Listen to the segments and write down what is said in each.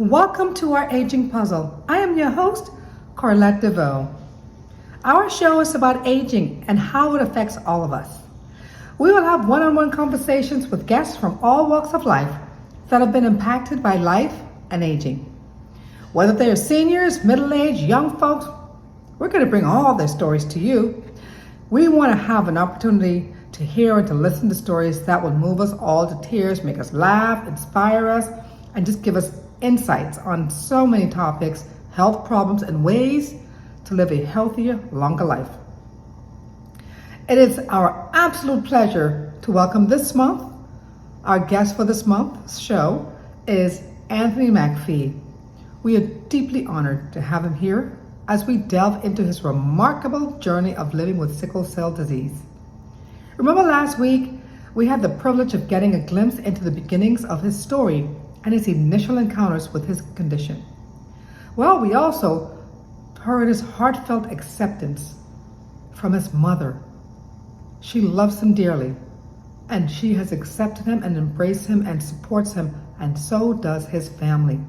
Welcome to our aging puzzle. I am your host, Corlette Deveaux. Our show is about aging and how it affects all of us. We will have one-on-one conversations with guests from all walks of life that have been impacted by life and aging. Whether they are seniors, middle-aged, young folks, we're going to bring all their stories to you. We want to have an opportunity to hear and to listen to stories that will move us all to tears, make us laugh, inspire us, and just give us insights on so many topics, health problems, and ways to live a healthier, longer life. It is our absolute pleasure to welcome this month. Our guest for this month's show is Anthony McPhee. We are deeply honored to have him here as we delve into his remarkable journey of living with sickle cell disease. Remember last week, we had the privilege of getting a glimpse into the beginnings of his story and his initial encounters with his condition. Well, we also heard his heartfelt acceptance from his mother. She loves him dearly, and she has accepted him and embraced him and supports him, and so does his family.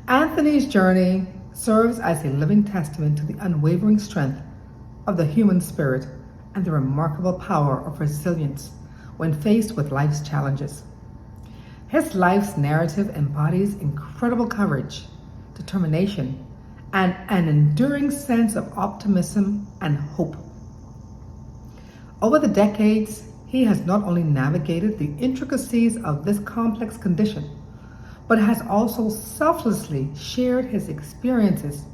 Anthony's journey serves as a living testament to the unwavering strength of the human spirit and the remarkable power of resilience when faced with life's challenges. His life's narrative embodies incredible courage, determination, and an enduring sense of optimism and hope. Over the decades, he has not only navigated the intricacies of this complex condition, but has also selflessly shared his experiences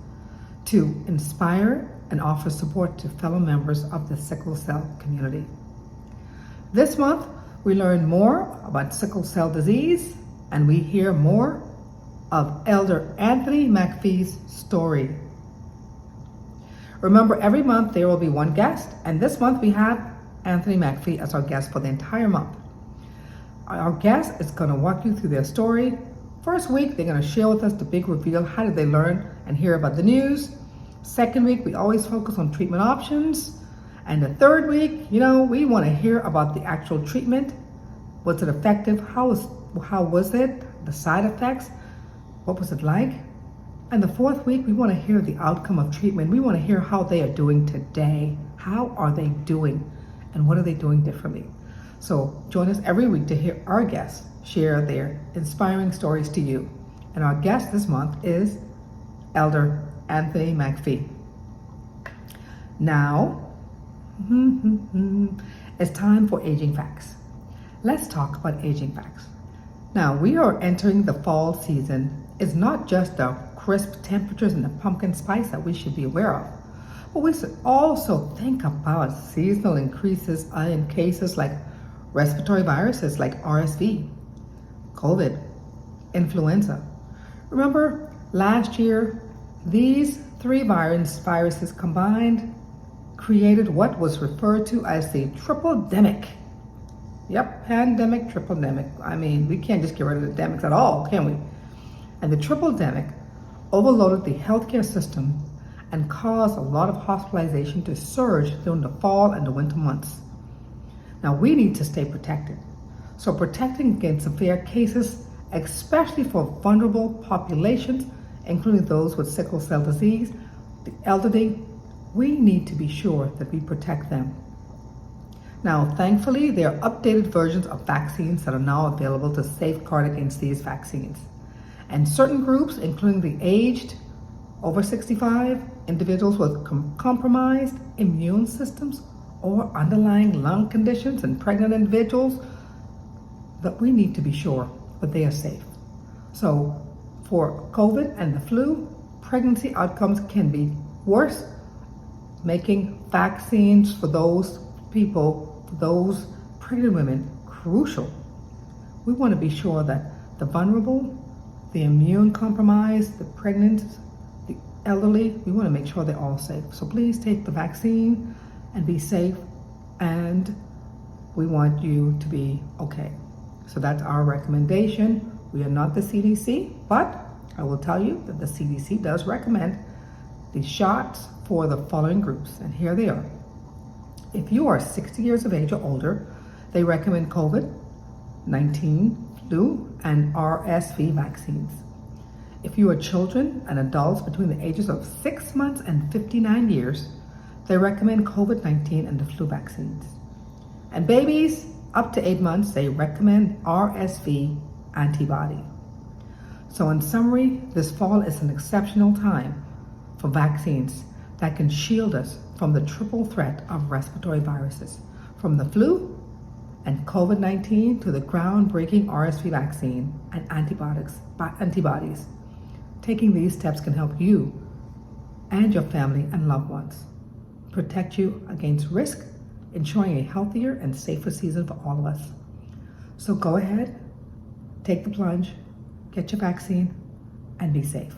to inspire and offer support to fellow members of the sickle cell community. This month, we learn more about sickle cell disease, and we hear more of Elder Anthony McPhee's story. Remember, every month there will be one guest, and this month we have Anthony McPhee as our guest for the entire month. Our guest is going to walk you through their story. First week, they're going to share with us the big reveal. How did they learn and hear about the news? Second week, we always focus on treatment options. And the third week, we want to hear about the actual treatment. Was it effective? How was it? The side effects? What was it like? And the fourth week, we want to hear the outcome of treatment. We want to hear how they are doing today. How are they doing? And what are they doing differently? So join us every week to hear our guests share their inspiring stories to you. And our guest this month is Elder Anthony McPhee. Now, it's time for aging facts. Let's talk about aging facts. Now, we are entering the fall season. It's not just the crisp temperatures and the pumpkin spice that we should be aware of, but we should also think about seasonal increases in cases like respiratory viruses like RSV, COVID, influenza. Remember last year, these three viruses combined created what was referred to as the triple-demic. Yep, pandemic, triple-demic. I mean, we can't just get rid of the demics at all, can we? And the triple-demic overloaded the healthcare system and caused a lot of hospitalization to surge during the fall and the winter months. Now, we need to stay protected. So protecting against severe cases, especially for vulnerable populations, including those with sickle cell disease, the elderly, we need to be sure that we protect them. Now, thankfully, there are updated versions of vaccines that are now available to safeguard against these vaccines. And certain groups, including the aged, over 65, individuals with compromised immune systems or underlying lung conditions, and pregnant individuals, that we need to be sure that they are safe. So for COVID and the flu, pregnancy outcomes can be worse, making vaccines for those people, for those pregnant women, crucial. We want to be sure that the vulnerable, the immune compromised, the pregnant, the elderly, we want to make sure they're all safe. So please take the vaccine and be safe, and we want you to be okay. So that's our recommendation. We are not the CDC, but I will tell you that the CDC does recommend the shots for the following groups, and here they are. If you are 60 years of age or older, they recommend COVID-19, flu, and RSV vaccines. If you are children and adults between the ages of 6 months and 59 years, they recommend COVID-19 and the flu vaccines. And babies up to 8 months, they recommend RSV antibody. So in summary, this fall is an exceptional time for vaccines that can shield us from the triple threat of respiratory viruses, from the flu and COVID-19 to the groundbreaking RSV vaccine and antibodies. Taking these steps can help you and your family and loved ones, protect you against risk, ensuring a healthier and safer season for all of us. So go ahead, take the plunge, get your vaccine, and be safe.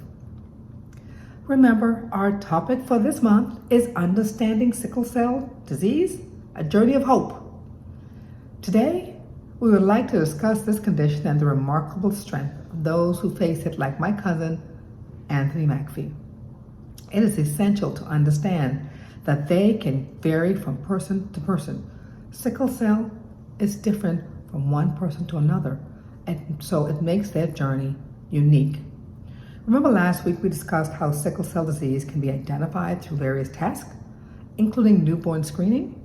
Remember, our topic for this month is Understanding Sickle Cell Disease, a Journey of Hope. Today, we would like to discuss this condition and the remarkable strength of those who face it, like my cousin, Anthony McPhee. It is essential to understand that they can vary from person to person. Sickle cell is different from one person to another, and so it makes their journey unique. Remember last week we discussed how sickle cell disease can be identified through various tests, including newborn screening.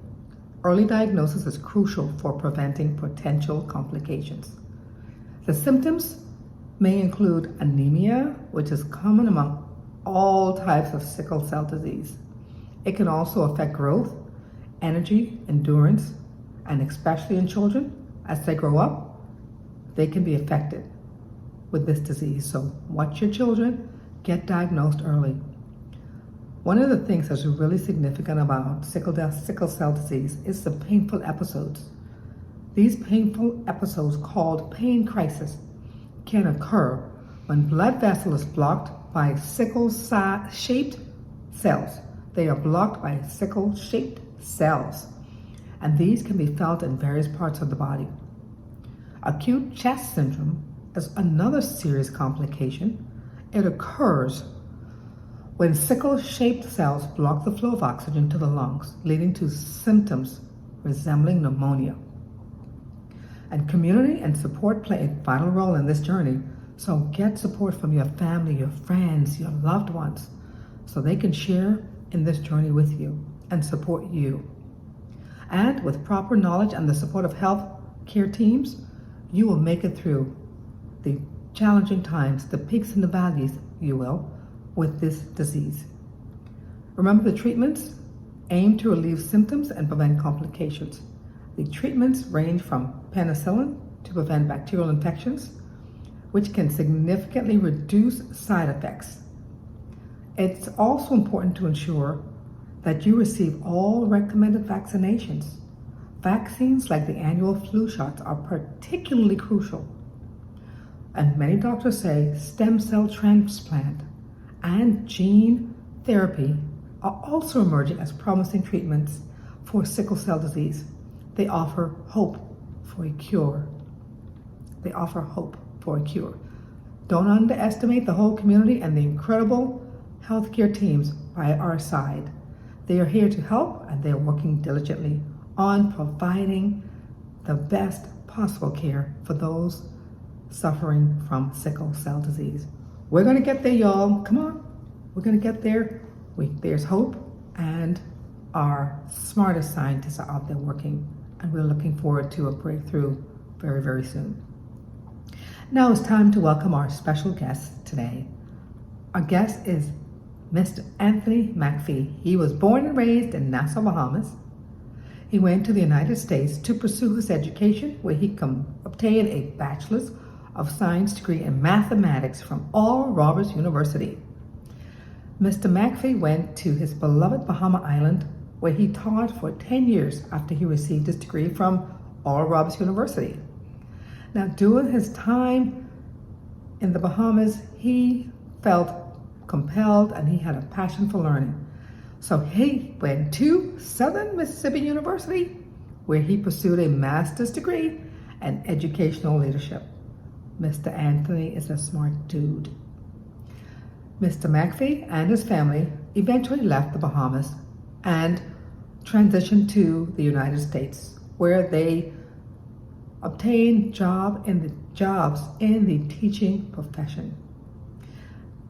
Early diagnosis is crucial for preventing potential complications. The symptoms may include anemia, which is common among all types of sickle cell disease. It can also affect growth, energy, endurance, and especially in children, as they grow up, they can be affected with this disease. So watch your children, get diagnosed early. One of the things that's really significant about sickle cell disease is the painful episodes. These painful episodes, called pain crisis, can occur when blood vessel is blocked by sickle-shaped cells. They are blocked by sickle-shaped cells, and these can be felt in various parts of the body. Acute chest syndrome is another serious complication. It occurs when sickle-shaped cells block the flow of oxygen to the lungs, leading to symptoms resembling pneumonia. And community and support play a vital role in this journey. So get support from your family, your friends, your loved ones, so they can share in this journey with you and support you. And with proper knowledge and the support of health care teams, you will make it through the challenging times, the peaks and the valleys, you will, with this disease. Remember, the treatments aim to relieve symptoms and prevent complications. The treatments range from penicillin to prevent bacterial infections, which can significantly reduce side effects. It's also important to ensure that you receive all recommended vaccinations. Vaccines like the annual flu shots are particularly crucial. And many doctors say stem cell transplant and gene therapy are also emerging as promising treatments for sickle cell disease. They offer hope for a cure. They offer hope for a cure. Don't underestimate the whole community and the incredible healthcare teams by our side. They are here to help, and they are working diligently on providing the best possible care for those suffering from sickle cell disease. We're going to get there, y'all. Come on. We're going to get there. There's hope, and our smartest scientists are out there working, and we're looking forward to a breakthrough very, very soon. Now it's time to welcome our special guest today. Our guest is Mr. Anthony McPhee. He was born and raised in Nassau, Bahamas. He went to the United States to pursue his education, where he obtained a Bachelor's of Science degree in mathematics from Oral Roberts University. Mr. McPhee went to his beloved Bahama Island, where he taught for 10 years after he received his degree from Oral Roberts University. Now, during his time in the Bahamas, he felt compelled and he had a passion for learning. So he went to Southern Mississippi University, where he pursued a master's degree in educational leadership. Mr. Anthony is a smart dude. Mr. McPhee and his family eventually left the Bahamas and transitioned to the United States, where they obtained jobs in the teaching profession.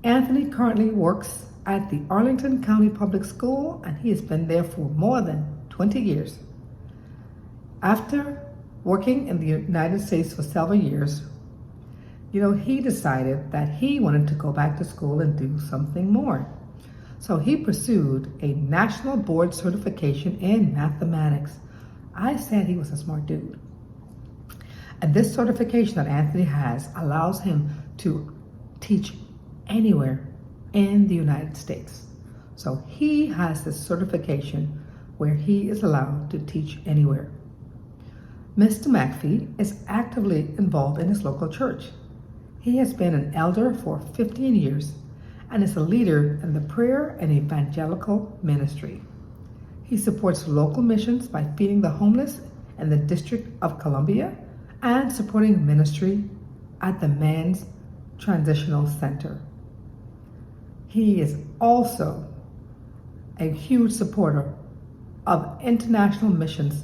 Anthony currently works at the Arlington County Public School, and he has been there for more than 20 years. After working in the United States for several years, he decided that he wanted to go back to school and do something more. So he pursued a national board certification in mathematics. I said he was a smart dude. And this certification that Anthony has allows him to teach anywhere in the United States. So he has this certification where he is allowed to teach anywhere. Mr. McPhee is actively involved in his local church. He has been an elder for 15 years and is a leader in the prayer and evangelical ministry. He supports local missions by feeding the homeless in the District of Columbia and supporting ministry at the Men's Transitional Center. He is also a huge supporter of international missions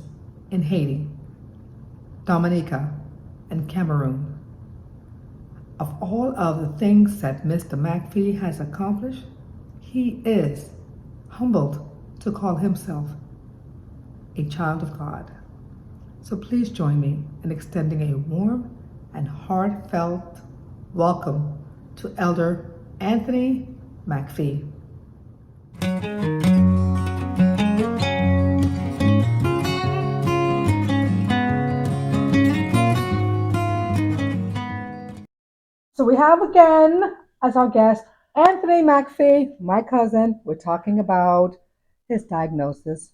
in Haiti, Dominica, and Cameroon. Of all of the things that Mr. McPhee has accomplished, he is humbled to call himself a child of God. So please join me in extending a warm and heartfelt welcome to Elder Anthony McPhee. So we have again as our guest Anthony McPhee, my cousin. We're talking about his diagnosis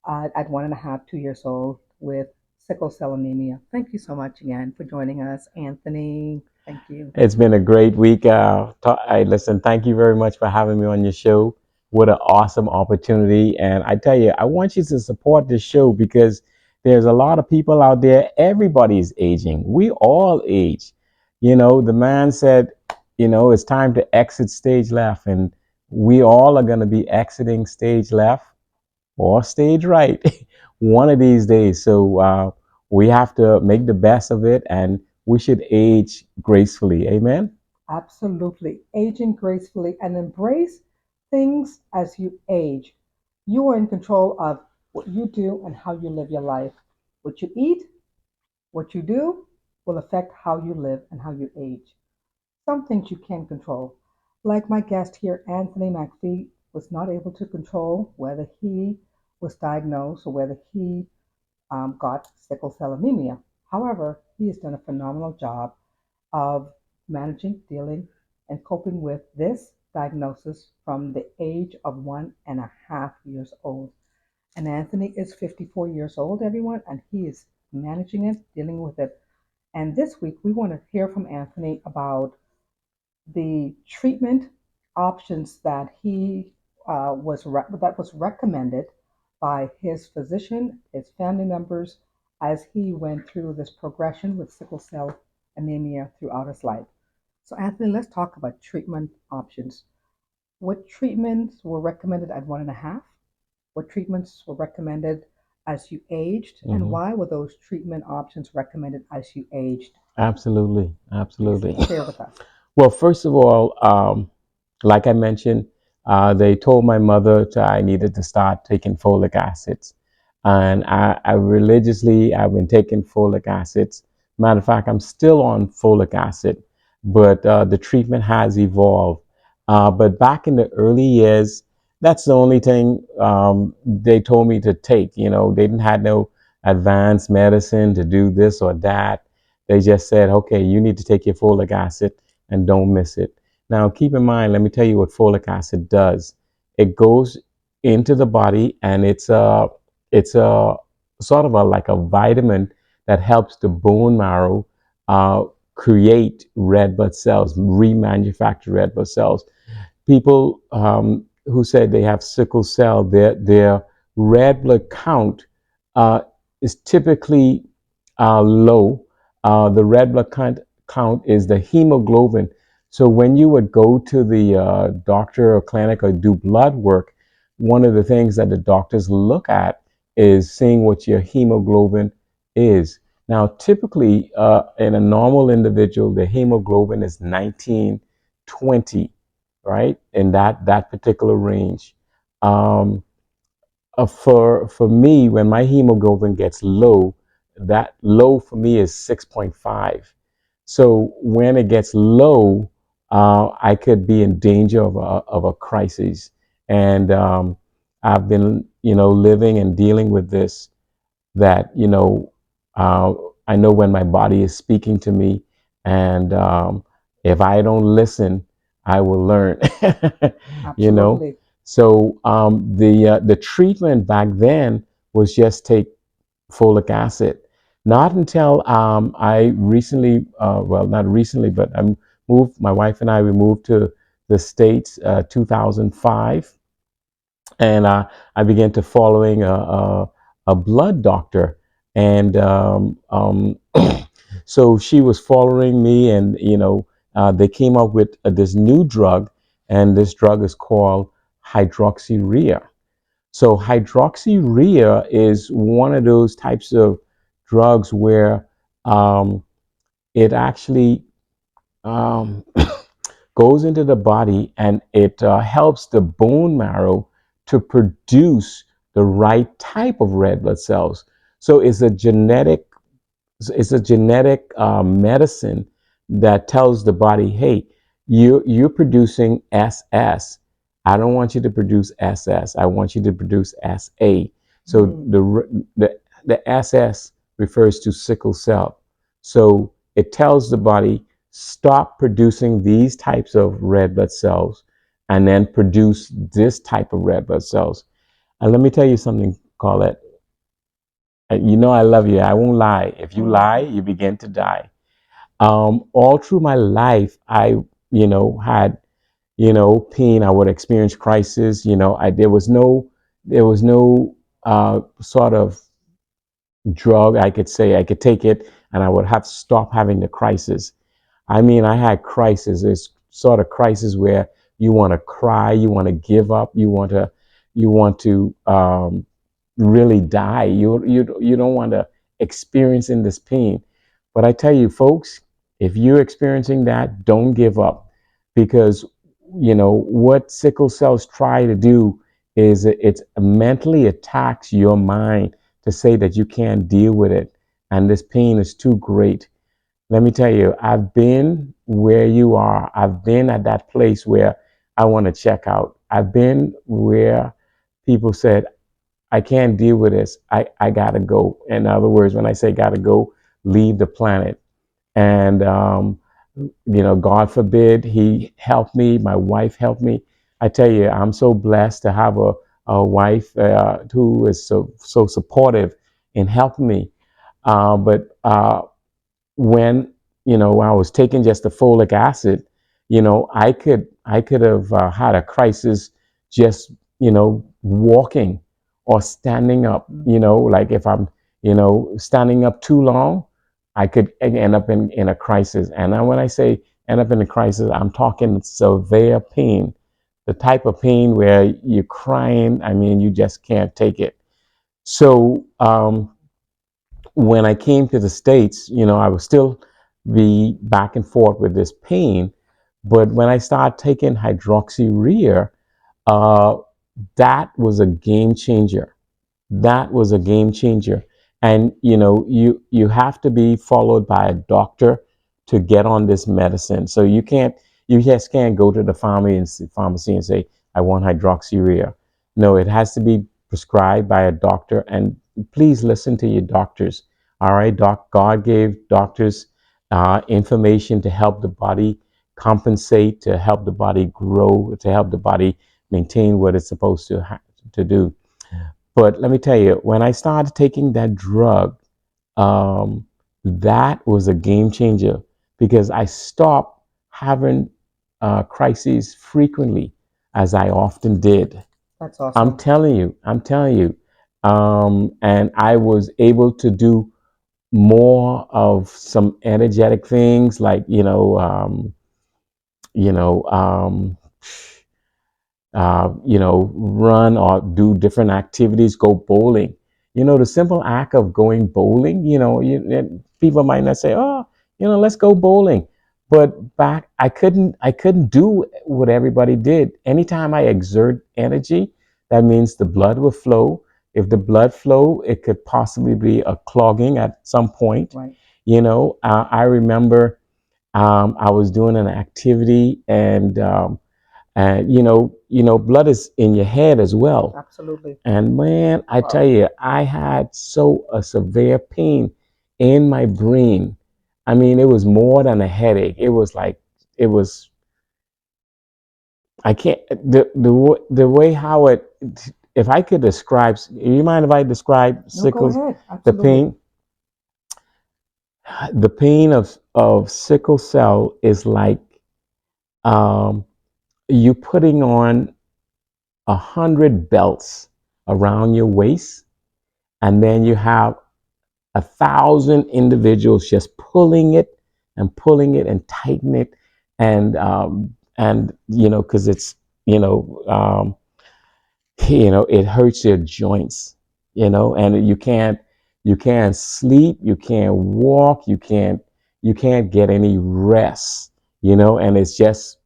at 1.5, 2 years old with sickle cell anemia. Thank you so much again for joining us, Anthony. Thank you. It's been a great week. Listen, thank you very much for having me on your show. What an awesome opportunity. And I tell you, I want you to support this show because there's a lot of people out there. Everybody's aging. We all age. The man said, it's time to exit stage left. And we all are going to be exiting stage left or stage right one of these days. So we have to make the best of it, and we should age gracefully. Amen. Absolutely. Aging gracefully and embrace things as you age. You are in control of what you do and how you live your life. What you eat, what you do will affect how you live and how you age. Some things you can control. Like my guest here, Anthony McPhee, was not able to control whether he was diagnosed or whether he got sickle cell anemia. However, he has done a phenomenal job of managing, dealing, and coping with this diagnosis from the age of 1.5 years old. And Anthony is 54 years old, everyone, and he is managing it, dealing with it. And this week, we want to hear from Anthony about the treatment options that he that was recommended by his physician, his family members, as he went through this progression with sickle cell anemia throughout his life. So, Anthony, let's talk about treatment options. What treatments were recommended at 1.5? What treatments were recommended as you aged, and why were those treatment options recommended as you aged? Absolutely. Absolutely. Share with us. Well, first of all, like I mentioned, they told my mother I needed to start taking folic acids. And I religiously, I've been taking folic acids. Matter of fact, I'm still on folic acid, but the treatment has evolved. But back in the early years, that's the only thing they told me to take. They didn't have no advanced medicine to do this or that. They just said, okay, you need to take your folic acid and don't miss it. Now, keep in mind, let me tell you what folic acid does. It goes into the body, and it's a sort of like a vitamin that helps the bone marrow create red blood cells, remanufacture red blood cells. People who said they have sickle cell, their red blood count uh, is typically low. The red blood count is the hemoglobin. So when you would go to the doctor or clinic or do blood work, one of the things that the doctors look at is seeing what your hemoglobin is. Now, typically, in a normal individual, the hemoglobin is 1920. right? In that particular range. Um, for me, when my hemoglobin gets low, that low for me is 6.5. So when it gets low, I could be in danger of a crisis. And I've been, living and dealing with this, that, uh, I know when my body is speaking to me, and if I don't listen, I will learn. you know. Absolutely. So the treatment back then was just take folic acid. Not until I recently, well, not recently, but I moved. My wife and I, we moved to the States 2005, and I began to following a blood doctor, and so she was following me, and they came up with this new drug, and this drug is called hydroxyurea. So hydroxyurea is one of those types of drugs where it actually um, goes into the body, and it helps the bone marrow to produce the right type of red blood cells. So it's a genetic medicine that tells the body, hey, you're producing SS. I don't want you to produce SS. I want you to produce SA. So the SS refers to sickle cell. So it tells the body, stop producing these types of red blood cells and then produce this type of red blood cells. And let me tell you something, Colette. You know I love you. I won't lie. If you lie, you begin to die. All through my life, I, had, pain. I would experience crisis. There was no sort of drug I could say I could take it and I would have to stop having the crisis. I mean, I had crisis. It's sort of crisis where you want to cry, you want to give up, you want to really die. You don't want to experience in this pain. But I tell you, folks, if you're experiencing that, don't give up, because what sickle cells try to do is it mentally attacks your mind to say that you can't deal with it and this pain is too great. Let me tell you, I've been where you are. I've been at that place where I want to check out. I've been where people said, I can't deal with this. I gotta go. In other words, when I say gotta go, leave the planet. And God forbid, he helped me. My wife helped me. I tell you, I'm so blessed to have a wife who is so supportive in helping me. But when I was taking just the folic acid, I could have had a crisis just walking or standing up. Like if I'm standing up too long, I could end up in a crisis. And then when I say end up in a crisis, I'm talking severe pain, the type of pain where you're crying. I mean, you just can't take it. So when I came to the States, I would still be back and forth with this pain. But when I started taking hydroxyurea, uh, that was a game changer. That was a game changer. And you have to be followed by a doctor to get on this medicine. So you just can't go to the pharmacy and say, I want hydroxyurea. No, it has to be prescribed by a doctor. And please listen to your doctors. All right, God gave doctors information to help the body compensate, to help the body grow, to help the body maintain what it's supposed to do. But let me tell you, when I started taking that drug, um, that was a game changer, because I stopped having crises frequently as I often did. That's I'm awesome. telling you, I'm telling you. And I was able to do more of some energetic things, like, you know, um, run or do different activities, go bowling. The simple act of going bowling, people might not say, oh, let's go bowling. But back, I couldn't do what everybody did. Anytime I exert energy, that means the blood will flow. If the blood flow, it could possibly be a clogging at some point. Right. I remember I was doing an activity, and blood is in your head as well. Absolutely. And man, I Wow. tell you, I had a severe pain in my brain. I mean, it was more than a headache. It was like it was. I can't the way how it. If I could describe, you mind if I describe No, go sickle ahead. the Absolutely. pain of sickle cell is like um, you putting on 100 belts around your waist, and then you have 1,000 individuals just pulling it and tighten it, and because it's you know um, it hurts your joints, and you can't sleep, you can't walk, you can't get any rest, and it's just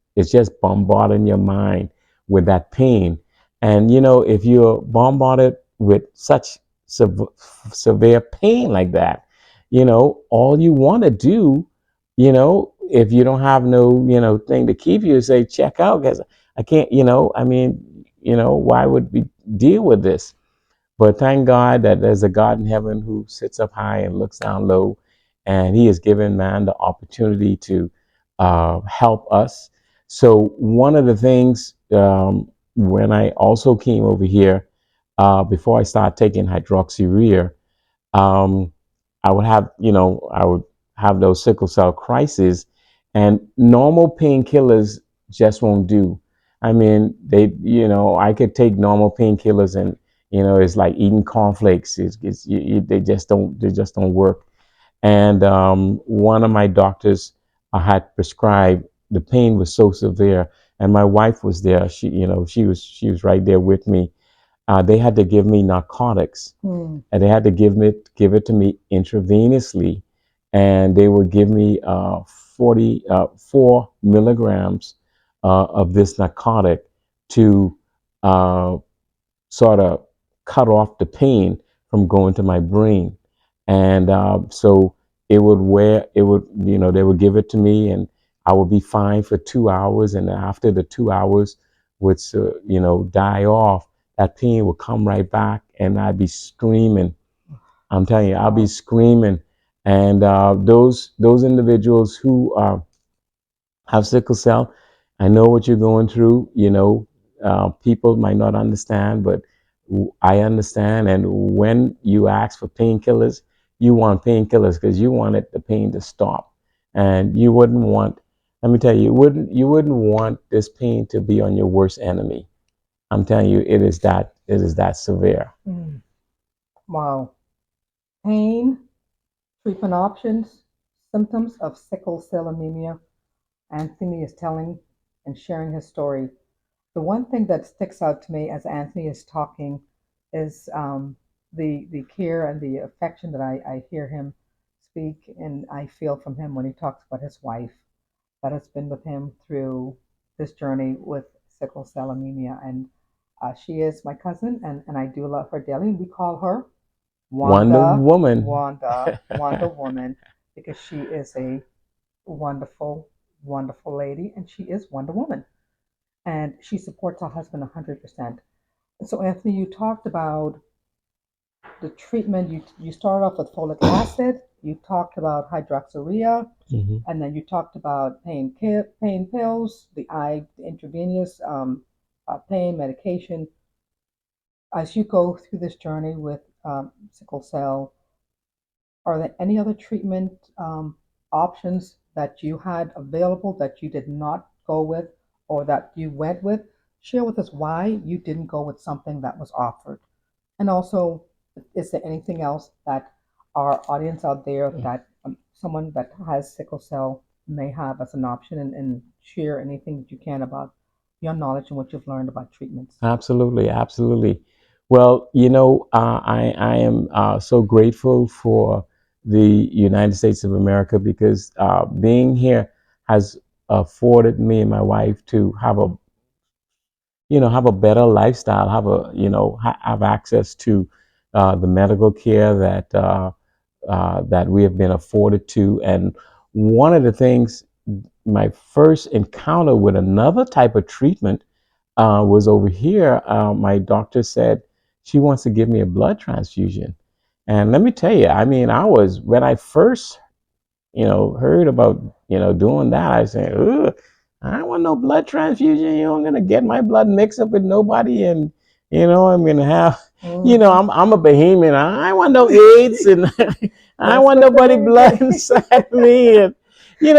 bombarding your mind with that pain. And if you're bombarded with such severe pain like that, all you want to do, if you don't have no thing to keep you, say check out, because I can't, I mean, why would we deal with this? But thank God that there's a God in heaven who sits up high and looks down low, and He has given man the opportunity to help us. So one of the things, when I also came over here, before I started taking hydroxyurea, um, I would have those sickle cell crises, and normal painkillers just won't do. I mean, I could take normal painkillers, and it's like eating cornflakes. They just don't work. And one of my doctors had prescribed. The pain was so severe, and my wife was there. She was right there with me. They had to give me narcotics, and they had to give it to me intravenously, and they would give me 4 milligrams of this narcotic to uh, sort of cut off the pain from going to my brain. And so they would give it to me, and I would be fine for 2 hours. And after the 2 hours would, die off, that pain would come right back, and I'd be screaming. I'm telling you, I'll be screaming. And those individuals who have sickle cell, I know what you're going through. People might not understand, but I understand. And when you ask for painkillers, you want painkillers because you wanted the pain to stop, and you wouldn't want. Let me tell you, you wouldn't want this pain to be on your worst enemy. I'm telling you, it is that severe. Wow. Pain, treatment options, symptoms of sickle cell anemia. Anthony is telling and sharing his story. The one thing that sticks out to me as Anthony is talking is the care and the affection that I hear him speak and I feel from him when he talks about his wife that has been with him through this journey with sickle cell anemia. And she is my cousin, and I do love her dearly. We call her Wonder Wanda, Woman. Wanda Woman, because she is a wonderful, wonderful lady, and she is Wonder Woman, and she supports her husband 100%. So, Anthony, you talked about the treatment. You started off with folic acid. You talked about hydroxyurea, Mhm. and then you talked about pain pills, the intravenous pain medication. As you go through this journey with sickle cell, are there any other treatment options that you had available that you did not go with or that you went with? Share with us why you didn't go with something that was offered. And also, is there anything else that our audience out there that someone that has sickle cell may have as an option, and share anything that you can about your knowledge and what you've learned about treatments? Absolutely, absolutely. Well, I am so grateful for the United States of America, because being here, has afforded me and my wife to have a, have a better lifestyle, have a, have access to the medical care that we have been afforded to. And one of the things, my first encounter with another type of treatment was over here. My doctor said she wants to give me a blood transfusion. And let me tell you, I mean, when I first, heard about, doing that, I said, ugh, I don't want no blood transfusion. I'm going to get my blood mixed up with nobody. And, I'm going to have, I'm a Bahamian. I don't want no AIDS and I don't want nobody blood inside of me. And, we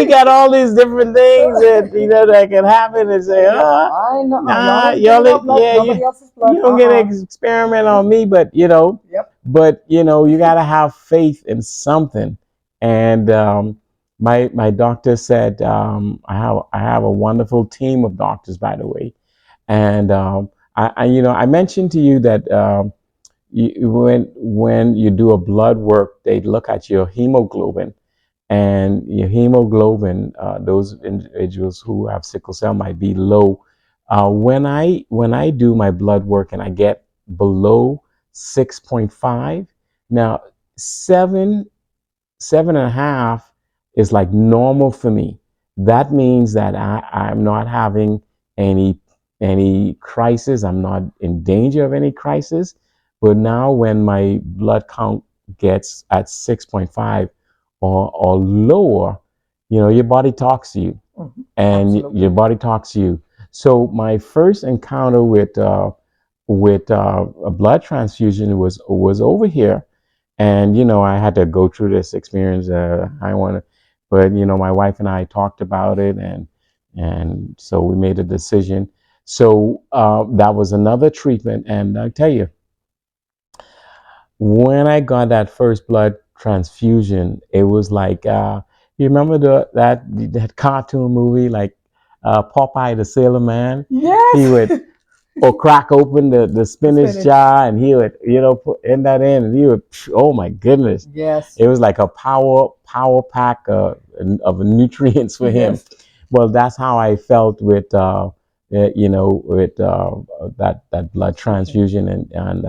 got all these different things that, that can happen and say, I know. nah, Nobody else's blood. you don't get an experiment on me, but, Yep. but, you got to have faith in something. And my doctor said, I have a wonderful team of doctors, by the way. And I mentioned to you that when you do a blood work, they look at your hemoglobin, and your hemoglobin. Those individuals who have sickle cell might be low. When I do my blood work and I get below 6.5, now 7.5 is like normal for me. That means that I'm not having any crisis. I'm not in danger of any crisis. But now when my blood count gets at 6.5 or lower, your body talks to you, and Absolutely. your body talks to you. So my first encounter with a blood transfusion was over here, and I had to go through this experience. I want to, but my wife and I talked about it, and so we made a decision. So that was another treatment, and I tell you, when I got that first blood transfusion, it was like, you remember that cartoon movie, like Popeye the Sailor Man? Yes. He would or crack open the spinach jar, and he would, put in that in, and he would, oh my goodness. Yes. It was like a power pack of nutrients for him. Yes. Well, that's how I felt with, with that blood transfusion. And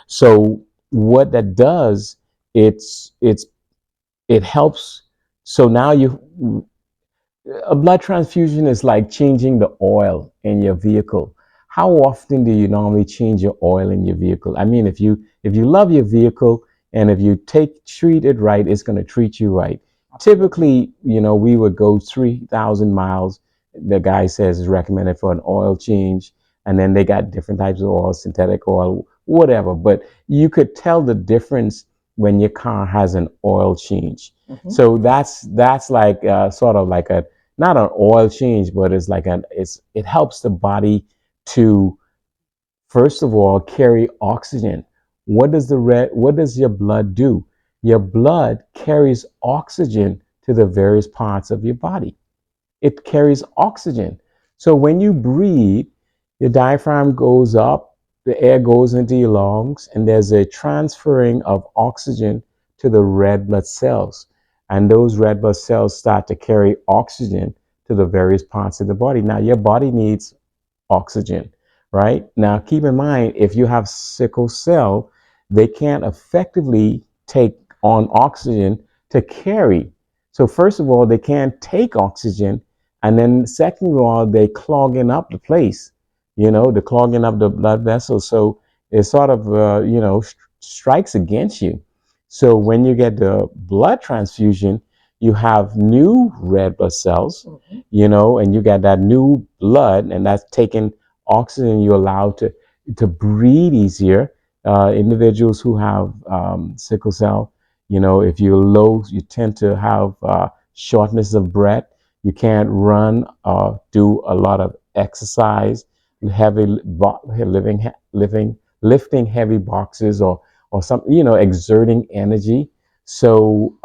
so what that does, it helps. So now a blood transfusion is like changing the oil in your vehicle. How often do you normally change your oil in your vehicle? I mean, if you love your vehicle, and if you treat it right, it's going to treat you right. Typically, we would go 3,000 miles. The guy says is recommended for an oil change, and then they got different types of oil, synthetic oil, whatever. But you could tell the difference when your car has an oil change. Mm-hmm. So that's like sort of like a not an oil change, but it's like it helps the body to, first of all, carry oxygen. What does your blood do? Your blood carries oxygen to the various parts of your body. It carries oxygen. So when you breathe, your diaphragm goes up, the air goes into your lungs, and there's a transferring of oxygen to the red blood cells. And those red blood cells start to carry oxygen to the various parts of the body. Now, your body needs oxygen, right? Now, keep in mind, if you have sickle cell, they can't effectively take on oxygen to carry. So first of all, they can't take oxygen. And then second of all, they clogging up the place, they're clogging up the blood vessels. So it sort of, strikes against you. So when you get the blood transfusion, you have new red blood cells, and you get that new blood, and that's taking oxygen. You're allowed to breathe easier. Individuals who have sickle cell, if you're low, you tend to have shortness of breath. You can't run or do a lot of exercise, lifting heavy boxes or something, exerting energy. So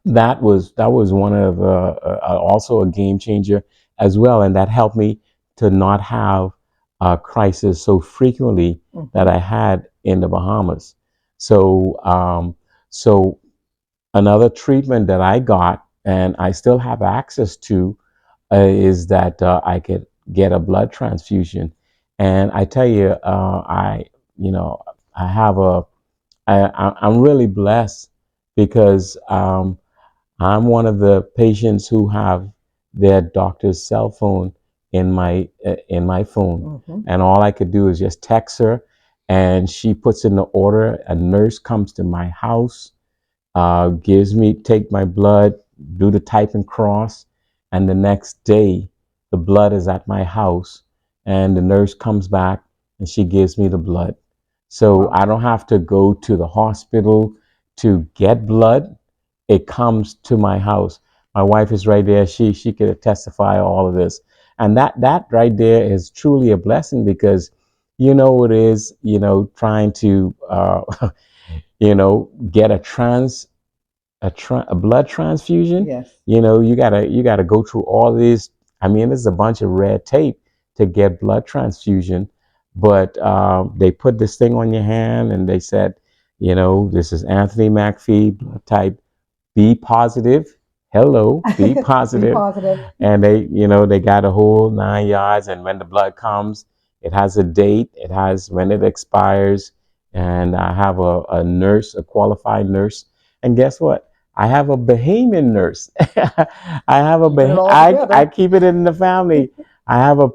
that was one of also a game changer as well, and that helped me to not have a crisis so frequently that I had in the Bahamas. So so another treatment that I got and I still have access to is that I could get a blood transfusion. And I tell you, you know, I have I'm really blessed because I'm one of the patients who have their doctor's cell phone in my phone, and all I could do is just text her, and she puts in the order. A nurse comes to my house, take my blood, do the type and cross, and the next day the blood is at my house, and the nurse comes back and she gives me the blood. So I don't have to go to the hospital to get blood. It comes to my house. My wife is right there. She could testify all of this, and that right there is truly a blessing because you know what it is, trying to get a blood transfusion. Yes. You gotta go through all these. I mean, there's a bunch of red tape to get blood transfusion, but they put this thing on your hand and they said, this is Anthony McPhee, blood type B positive. Hello, B Be positive. positive. And they got a whole 9 yards. And when the blood comes, it has a date. It has when it expires. And I have a nurse, a qualified nurse. And guess what? I have a Bahamian nurse. I have a Keeping it all I together. keep it in the family. I have a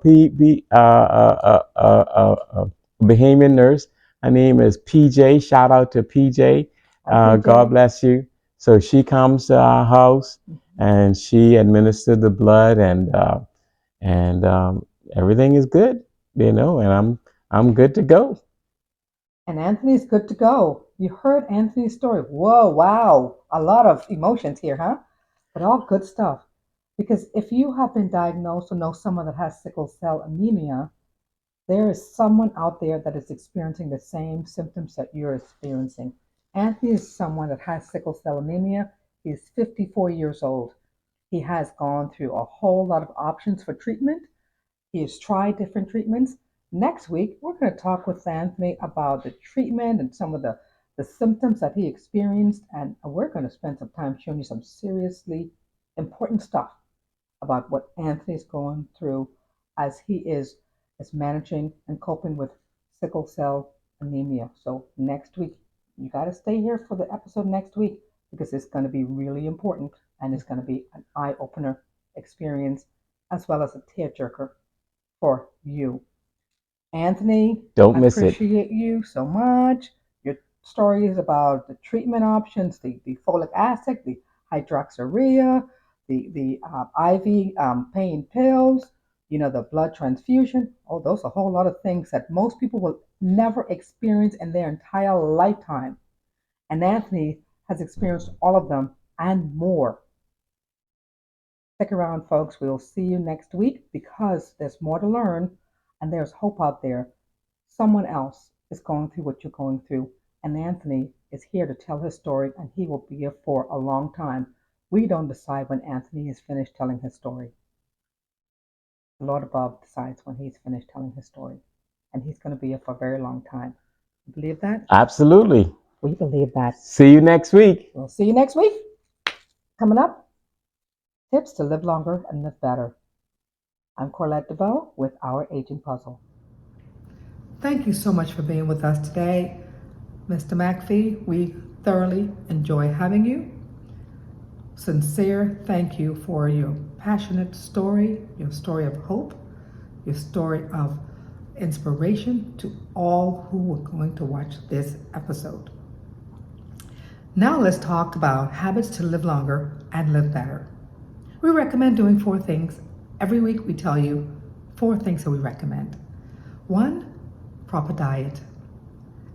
Bahamian nurse. Her name is PJ. Shout out to PJ. PJ. God bless you. So she comes to our house and she administered the blood, and everything is good, and I'm good to go. And Anthony's good to go. You heard Anthony's story. Whoa, wow. A lot of emotions here, huh? But all good stuff. Because if you have been diagnosed or know someone that has sickle cell anemia, there is someone out there that is experiencing the same symptoms that you're experiencing. Anthony is someone that has sickle cell anemia. He's 54 years old. He has gone through a whole lot of options for treatment. He has tried different treatments. Next week, we're going to talk with Anthony about the treatment and some of the symptoms that he experienced. And we're going to spend some time showing you some seriously important stuff about what Anthony's going through as he is managing and coping with sickle cell anemia. So next week, you got to stay here for the episode next week because it's going to be really important and it's going to be an eye-opener experience as well as a tearjerker for you. Anthony, Don't I miss it. appreciate you so much. Your stories about the treatment options, the folic acid, the hydroxyurea, the IV pain pills, the blood transfusion. Oh, those are a whole lot of things that most people will never experience in their entire lifetime. And Anthony has experienced all of them and more. Stick around, folks. We'll see you next week because there's more to learn and there's hope out there. Someone else is going through what you're going through, and Anthony is here to tell his story, and he will be here for a long time. We don't decide when Anthony is finished telling his story. The Lord above decides when he's finished telling his story, and he's going to be here for a very long time. You believe that? Absolutely. We believe that. See you next week. We'll see you next week. Coming up, tips to live longer and live better. I'm Corlette Deveaux with Our Aging Puzzle. Thank you so much for being with us today, Mr. McPhee. We thoroughly enjoy having you. Sincere thank you for your passionate story, your story of hope, your story of inspiration to all who are going to watch this episode. Now let's talk about habits to live longer and live better. We recommend doing 4 things. Every week we tell you 4 things that we recommend. 1, proper diet.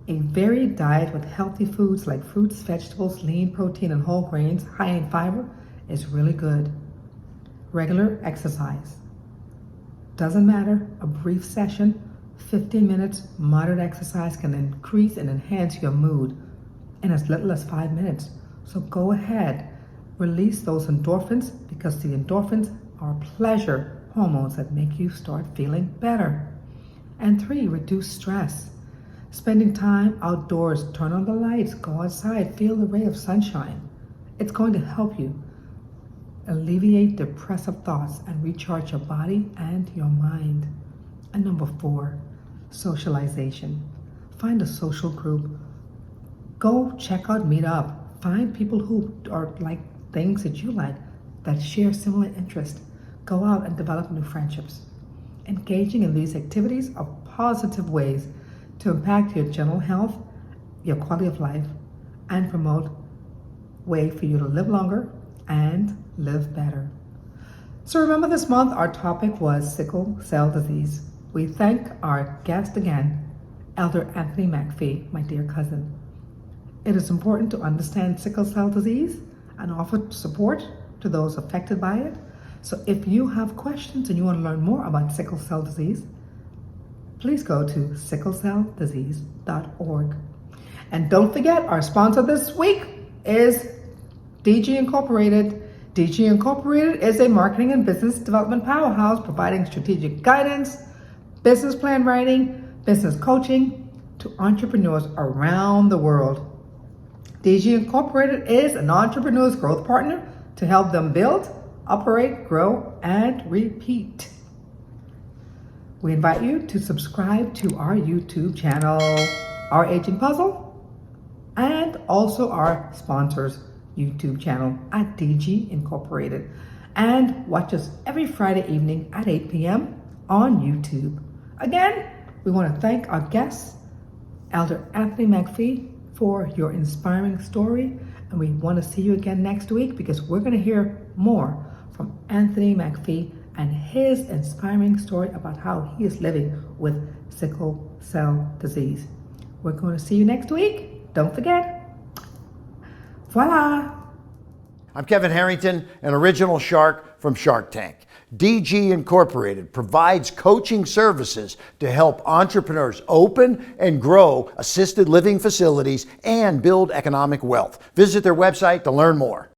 A varied diet with healthy foods like fruits, vegetables, lean protein, and whole grains, high in fiber, is really good. Regular exercise. Doesn't matter, a brief session, 15 minutes, moderate exercise can increase and enhance your mood in as little as 5 minutes. So go ahead, release those endorphins because the endorphins are pleasure hormones that make you start feeling better. And 3, reduce stress. Spending time outdoors, turn on the lights, go outside, feel the ray of sunshine. It's going to help you alleviate depressive thoughts, and recharge your body and your mind. And number 4, socialization. Find a social group. Go check out Meetup. Find people who are like things that you like, that share similar interests. Go out and develop new friendships. Engaging in these activities are positive ways to impact your general health, your quality of life, and promote way for you to live longer and live better. So remember, this month our topic was sickle cell disease. We thank our guest again, Elder Anthony McPhee, my dear cousin. It is important to understand sickle cell disease and offer support to those affected by it. So if you have questions and you want to learn more about sickle cell disease, please go to sicklecelldisease.org. And don't forget, our sponsor this week is DG Incorporated. DG Incorporated is a marketing and business development powerhouse providing strategic guidance, business plan writing, business coaching to entrepreneurs around the world. DG Incorporated is an entrepreneur's growth partner to help them build, operate, grow, and repeat. We invite you to subscribe to our YouTube channel, Our Aging Puzzle, and also our sponsors' YouTube channel at DG Incorporated. And watch us every Friday evening at 8 p.m. on YouTube. Again, we want to thank our guest, Elder Anthony McPhee, for your inspiring story. And we want to see you again next week because we're going to hear more from Anthony McPhee and his inspiring story about how he is living with sickle cell disease. We're going to see you next week. Don't forget. Voila! I'm Kevin Harrington, an original shark from Shark Tank. DG Incorporated provides coaching services to help entrepreneurs open and grow assisted living facilities and build economic wealth. Visit their website to learn more.